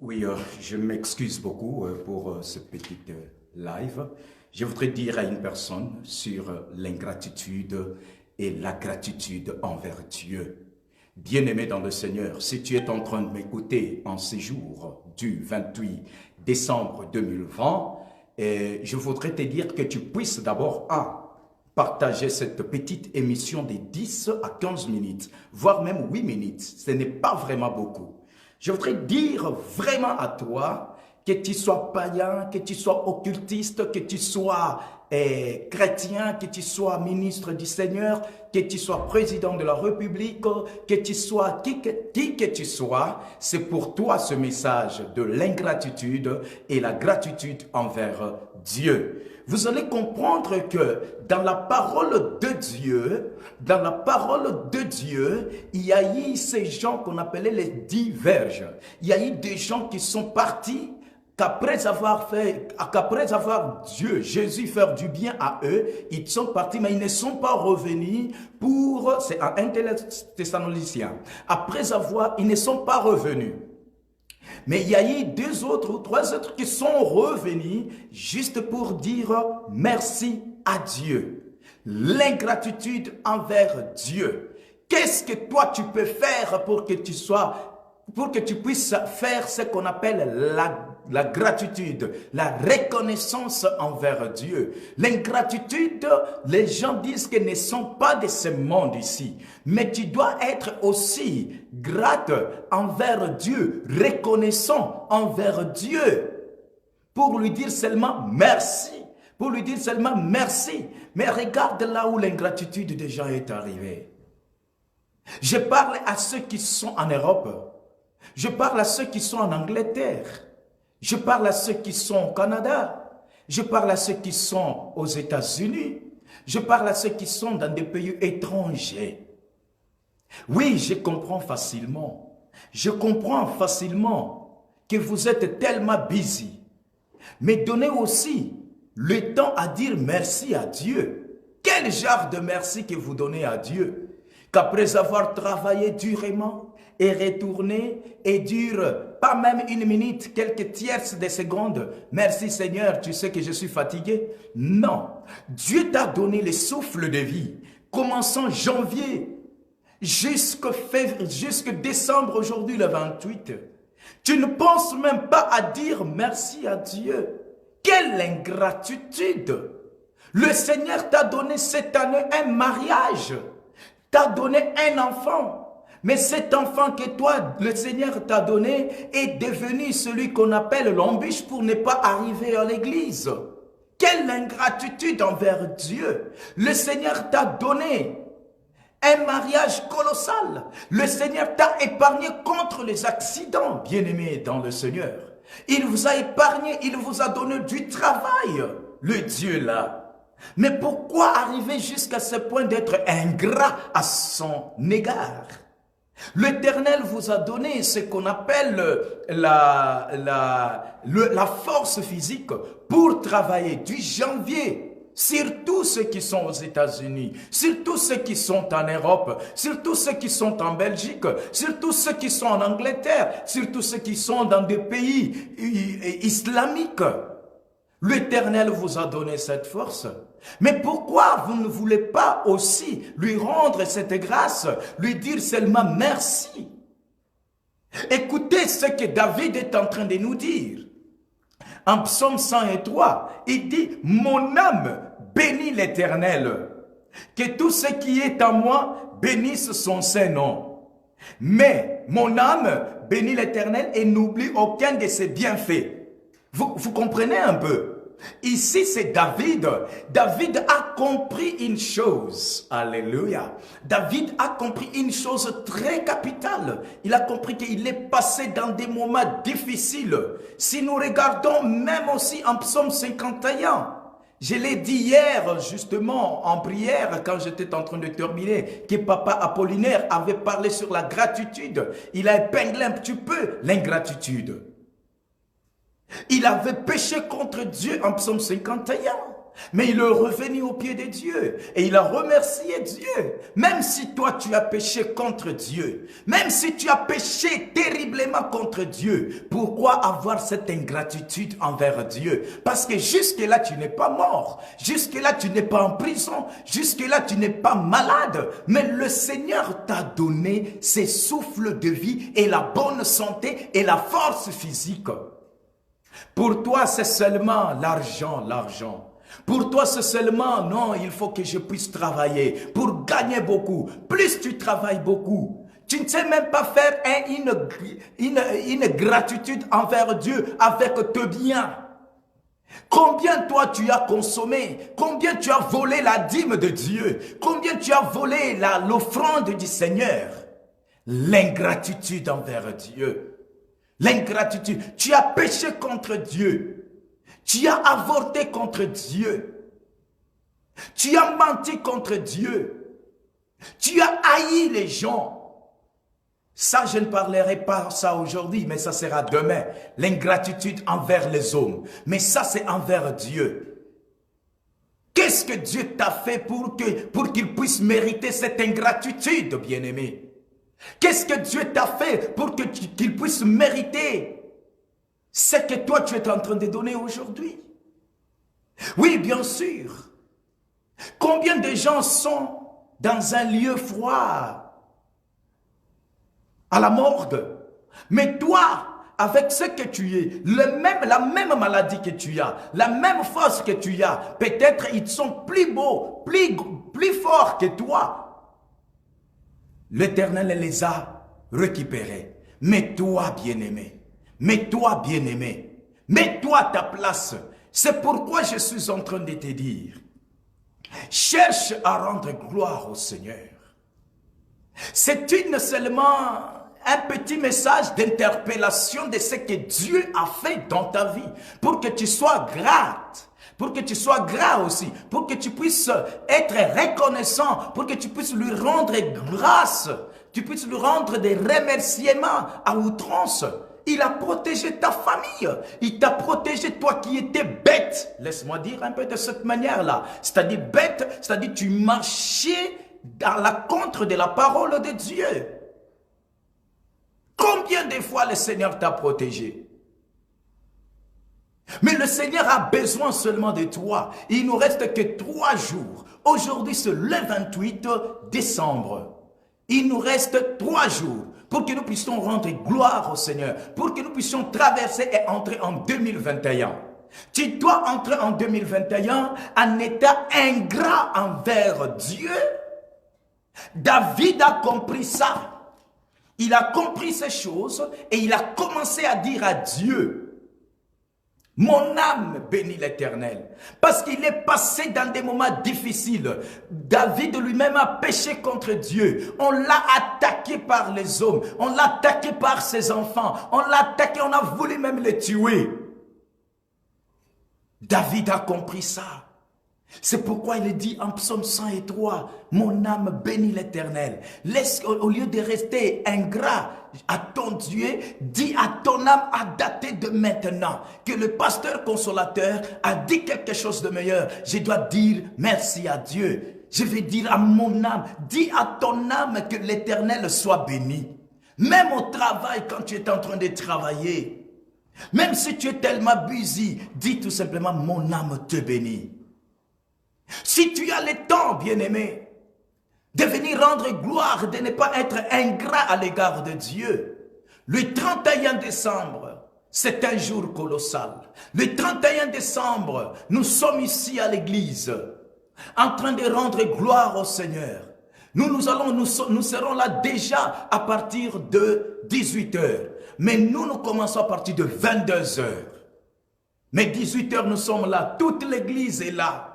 Oui, je m'excuse beaucoup pour ce petit live. Je voudrais dire à une personne sur l'ingratitude et la gratitude envers Dieu. Bien-aimé dans le Seigneur, si tu es en train de m'écouter en ces jours du 28 décembre 2020, je voudrais te dire que tu puisses d'abord, partager cette petite émission de 10 à 15 minutes, voire même 8 minutes. Ce n'est pas vraiment beaucoup. Je voudrais dire vraiment à toi, que tu sois païen, que tu sois occultiste, que tu sois chrétien, que tu sois ministre du Seigneur, que tu sois président de la République, que tu sois qui que tu sois, c'est pour toi ce message de l'ingratitude et la gratitude envers Dieu. Vous allez comprendre que dans la parole de Dieu, il y a eu ces gens qu'on appelait les diverges. Il y a eu des gens qui sont partis qu'après avoir Jésus faire du bien à eux, ils sont partis, mais ils ne sont pas revenus c'est un Thessaloniciens. Ils ne sont pas revenus. Mais il y a eu deux autres ou trois autres qui sont revenus juste pour dire merci à Dieu. L'ingratitude envers Dieu. Qu'est-ce que toi tu peux faire pour que tu puisses faire ce qu'on appelle la gratitude, la reconnaissance envers Dieu. L'ingratitude, les gens disent qu'elles ne sont pas de ce monde ici. Mais tu dois être aussi grate envers Dieu, reconnaissant envers Dieu, pour lui dire seulement merci. Pour lui dire seulement merci. Mais regarde là où l'ingratitude des gens est arrivée. Je parle à ceux qui sont en Europe. Je parle à ceux qui sont en Angleterre. Je parle à ceux qui sont au Canada. Je parle à ceux qui sont aux États-Unis. Je parle à ceux qui sont dans des pays étrangers. Oui, je comprends facilement. Je comprends facilement que vous êtes tellement busy. Mais donnez aussi le temps à dire merci à Dieu. Quel genre de merci que vous donnez à Dieu? Qu'après avoir travaillé durement, et retourner et dire pas même une minute, quelques tierces de secondes. Merci Seigneur, tu sais que je suis fatigué. Non, Dieu t'a donné le souffle de vie. Commençant janvier jusqu'à décembre, aujourd'hui le 28. Tu ne penses même pas à dire merci à Dieu. Quelle ingratitude! Le Seigneur t'a donné cette année un mariage. T'a donné un enfant. Mais cet enfant que toi, le Seigneur t'a donné, est devenu celui qu'on appelle l'embûche pour ne pas arriver à l'église. Quelle ingratitude envers Dieu. Le Seigneur t'a donné un mariage colossal. Le Seigneur t'a épargné contre les accidents, bien-aimés dans le Seigneur. Il vous a épargné, il vous a donné du travail, le Dieu là. Mais pourquoi arriver jusqu'à ce point d'être ingrat à son égard? L'Éternel vous a donné ce qu'on appelle la force physique pour travailler du janvier, surtout ceux qui sont aux États-Unis, surtout ceux qui sont en Europe, surtout ceux qui sont en Belgique, surtout ceux qui sont en Angleterre, surtout ceux qui sont dans des pays islamiques. L'Éternel vous a donné cette force. Mais pourquoi vous ne voulez pas aussi lui rendre cette grâce, lui dire seulement merci? Écoutez ce que David est en train de nous dire. En psaume 103, il dit, mon âme bénit l'Éternel. Que tout ce qui est en moi bénisse son Saint-Nom. Mais mon âme bénit l'Éternel et n'oublie aucun de ses bienfaits. Vous comprenez un peu? Ici, c'est David. David a compris une chose. Alléluia. David a compris une chose très capitale. Il a compris qu'il est passé dans des moments difficiles. Si nous regardons même aussi en psaume 51, je l'ai dit hier justement en prière quand j'étais en train de terminer, que papa Apollinaire avait parlé sur la gratitude. Il a épinglé un petit peu l'ingratitude. Il avait péché contre Dieu en psaume 51. Mais il est revenu au pied de Dieu et il a remercié Dieu. Même si toi tu as péché contre Dieu, même si tu as péché terriblement contre Dieu, pourquoi avoir cette ingratitude envers Dieu? Parce que jusque-là tu n'es pas mort, jusque-là tu n'es pas en prison, jusque-là tu n'es pas malade. Mais le Seigneur t'a donné ses souffles de vie et la bonne santé et la force physique. Pour toi c'est seulement l'argent, l'argent. Pour toi, c'est seulement, non, il faut que je puisse travailler pour gagner beaucoup. Plus tu travailles beaucoup, tu ne sais même pas faire une gratitude envers Dieu avec tes biens. Combien toi tu as consommé, combien tu as volé la dîme de Dieu, combien tu as volé l'offrande du Seigneur. L'ingratitude envers Dieu. L'ingratitude. Tu as péché contre Dieu. Tu as avorté contre Dieu. Tu as menti contre Dieu. Tu as haï les gens. Ça, je ne parlerai pas ça aujourd'hui, mais ça sera demain. L'ingratitude envers les hommes. Mais ça, c'est envers Dieu. Qu'est-ce que Dieu t'a fait pour qu'il puisse mériter cette ingratitude, bien-aimé? Qu'est-ce que Dieu t'a fait pour qu'il puisse mériter ce que toi tu es en train de donner aujourd'hui? Oui, bien sûr. Combien de gens sont dans un lieu froid, à la morgue? Mais toi, avec ce que tu es, la même maladie que tu as, la même force que tu as, peut-être ils sont plus beaux, plus forts que toi. L'Éternel les a récupérés. Mais toi, bien-aimé, mets-toi, bien-aimé, mets-toi à ta place. C'est pourquoi je suis en train de te dire, cherche à rendre gloire au Seigneur. C'est seulement un petit message d'interpellation de ce que Dieu a fait dans ta vie, pour que tu sois grate, pour que tu sois gras aussi, pour que tu puisses être reconnaissant, pour que tu puisses lui rendre grâce, tu puisses lui rendre des remerciements à outrance. Il a protégé ta famille. Il t'a protégé, toi qui étais bête. Laisse-moi dire un peu de cette manière-là. C'est-à-dire bête, c'est-à-dire tu marchais dans la contre de la parole de Dieu. Combien de fois le Seigneur t'a protégé? Mais le Seigneur a besoin seulement de toi. Il ne nous reste que 3 jours. Aujourd'hui, c'est le 28 décembre. Il nous reste 3 jours pour que nous puissions rendre gloire au Seigneur, pour que nous puissions traverser et entrer en 2021. Tu dois entrer en 2021 en état ingrat envers Dieu. David a compris ça. Il a compris ces choses et il a commencé à dire à Dieu, mon âme bénit l'Éternel, parce qu'il est passé dans des moments difficiles. David lui-même a péché contre Dieu. On l'a attaqué par les hommes, on l'a attaqué par ses enfants, on l'a attaqué, on a voulu même le tuer. David a compris ça. C'est pourquoi il dit en psaume 103, mon âme bénit l'Éternel. Laisse, au lieu de rester ingrat à ton Dieu, dis à ton âme à dater de maintenant que le pasteur consolateur a dit quelque chose de meilleur. Je dois dire merci à Dieu. Je vais dire à mon âme, dis à ton âme que l'Éternel soit béni. Même au travail, quand tu es en train de travailler, même si tu es tellement busy, dis tout simplement mon âme te bénit. Si tu as le temps, bien-aimé, de venir rendre gloire, de ne pas être ingrat à l'égard de Dieu, le 31 décembre, c'est un jour colossal. Le 31 décembre, nous sommes ici à l'église, en train de rendre gloire au Seigneur. Nous serons là déjà à partir de 18 h. Mais nous commençons à partir de 22 h. Mais 18 h, nous sommes là. Toute l'église est là.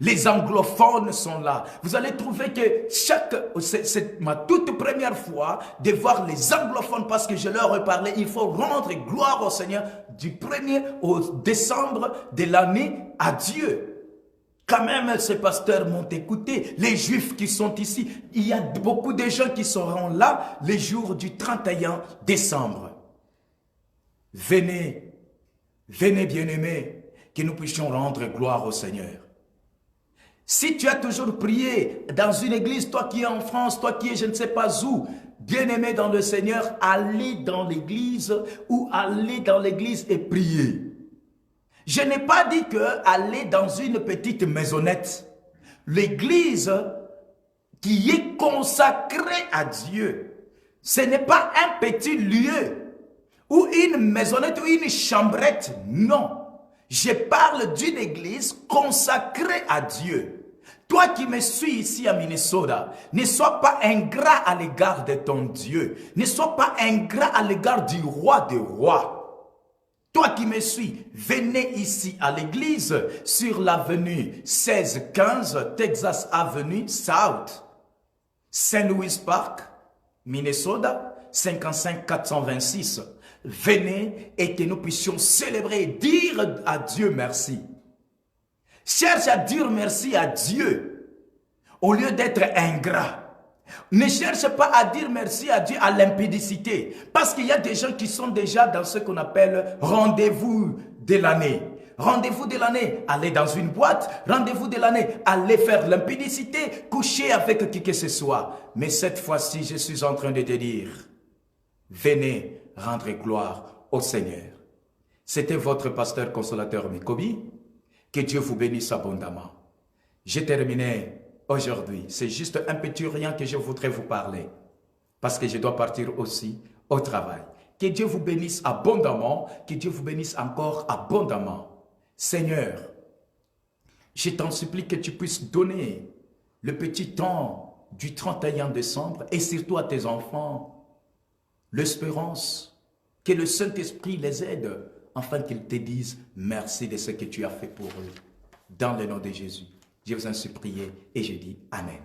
Les anglophones sont là. Vous allez trouver que c'est ma toute première fois de voir les anglophones parce que je leur ai parlé. Il faut rendre gloire au Seigneur du 1er au décembre de l'année à Dieu. Quand même, ces pasteurs m'ont écouté. Les juifs qui sont ici, il y a beaucoup de gens qui seront là les jours du 31 décembre. Venez, venez bien-aimés, que nous puissions rendre gloire au Seigneur. Si tu as toujours prié dans une église, toi qui es en France, toi qui es je ne sais pas où, bien-aimé dans le Seigneur, allez dans l'église ou allez dans l'église et priez. Je n'ai pas dit que aller dans une petite maisonnette. L'église qui est consacrée à Dieu, ce n'est pas un petit lieu ou une maisonnette ou une chambrette, non. Je parle d'une église consacrée à Dieu. Toi qui me suis ici à Minnesota, ne sois pas ingrat à l'égard de ton Dieu. Ne sois pas ingrat à l'égard du roi des rois. Toi qui me suis, venez ici à l'église sur l'avenue 1615 Texas Avenue South, St. Louis Park, Minnesota, 55 426. Venez et que nous puissions célébrer, dire à Dieu merci. Cherche à dire merci à Dieu au lieu d'être ingrat. Ne cherche pas à dire merci à Dieu à l'impudicité. Parce qu'il y a des gens qui sont déjà dans ce qu'on appelle rendez-vous de l'année. Rendez-vous de l'année, aller dans une boîte. Rendez-vous de l'année, aller faire l'impudicité, coucher avec qui que ce soit. Mais cette fois-ci, je suis en train de te dire, venez rendre gloire au Seigneur. C'était votre pasteur consolateur Mikobi. Que Dieu vous bénisse abondamment. J'ai terminé aujourd'hui, c'est juste un petit rien que je voudrais vous parler. Parce que je dois partir aussi au travail. Que Dieu vous bénisse abondamment. Que Dieu vous bénisse encore abondamment. Seigneur, je t'en supplie que tu puisses donner le petit temps du 31 décembre et surtout à tes enfants l'espérance. Que le Saint-Esprit les aide afin qu'ils te disent merci de ce que tu as fait pour eux. Dans le nom de Jésus. Je vous en supplie et je dis Amen.